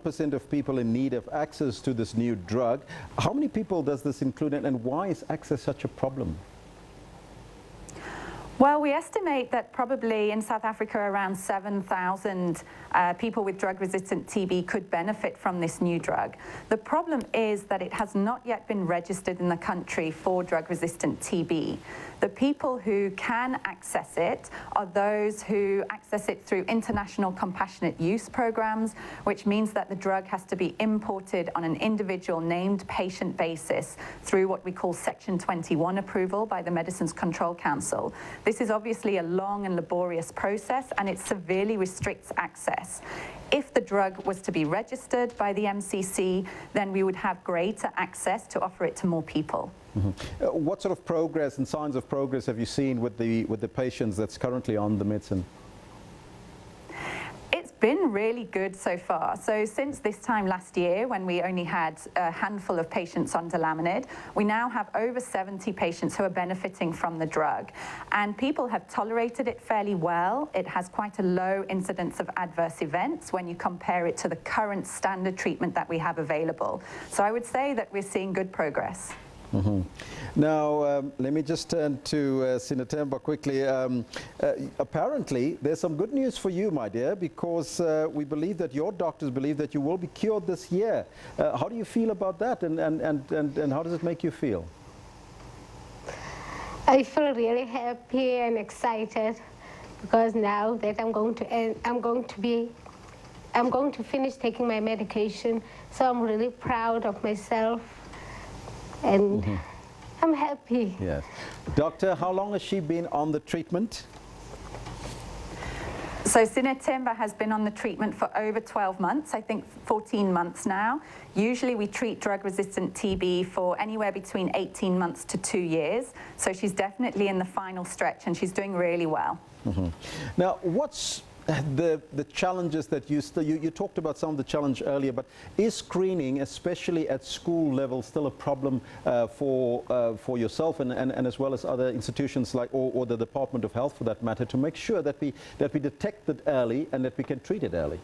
1% of people in need of access to this new drug. How many people does this include, and why is access such a problem? Well, we estimate that probably in South Africa around 7,000 people with drug-resistant TB could benefit from this new drug. The problem is that it has not yet been registered in the country for drug-resistant TB. The people who can access it are those who access it through international compassionate use programs, which means that the drug has to be imported on an individual named patient basis through what we call Section 21 approval by the Medicines Control Council. This is obviously a long and laborious process, and it severely restricts access. If the drug was to be registered by the MCC, then we would have greater access to offer it to more people. What sort of progress and signs of progress have you seen with the patients that's currently on the medicine? It's been really good so far. So since this time last year, when we only had a handful of patients on Delaminid, we now have over 70 patients who are benefiting from the drug. And people have tolerated it fairly well. It has quite a low incidence of adverse events when you compare it to the current standard treatment that we have available. So I would say that we're seeing good progress. Now, let me just turn to Sinatemba quickly. Apparently, there's some good news for you, my dear, because we believe that your doctors believe that you will be cured this year. How do you feel about that, and how does it make you feel? I feel really happy and excited because now that I'm going to finish taking my medication, so I'm really proud of myself. And I'm happy. Yes. Doctor, how long has she been on the treatment? So Sinatemba has been on the treatment for over 12 months, I think 14 months now. Usually we treat drug-resistant TB for anywhere between 18 months to 2 years. So she's definitely in the final stretch, and she's doing really well. Now, what's the challenges that you talked about some of the challenge earlier, but is screening, especially at school level, still a problem for yourself and as well as other institutions like or the Department of Health for that matter, to make sure that we detect it early and that we can treat it early?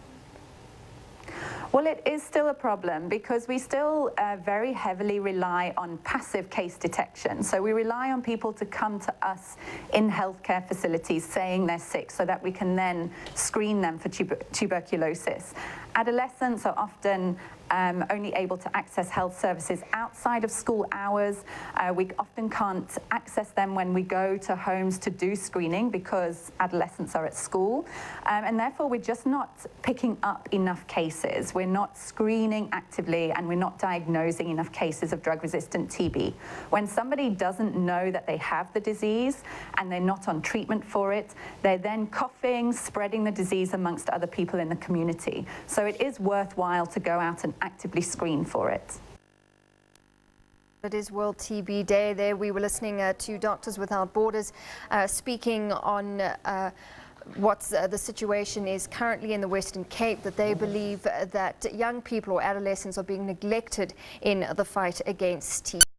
Well, it is still a problem because we still very heavily rely on passive case detection. So we rely on people to come to us in healthcare facilities saying they're sick so that we can then screen them for tuberculosis. Adolescents are often only able to access health services outside of school hours. We often can't access them when we go to homes to do screening because adolescents are at school. And therefore, we're just not picking up enough cases. We're not screening actively, and we're not diagnosing enough cases of drug-resistant TB. When somebody doesn't know that they have the disease and they're not on treatment for it, they're then coughing, spreading the disease amongst other people in the community. So it is worthwhile to go out and actively screen for it. It is World TB Day. There we were listening to Doctors Without Borders speaking on what the situation is currently in the Western Cape, that they believe that young people or adolescents are being neglected in the fight against TB.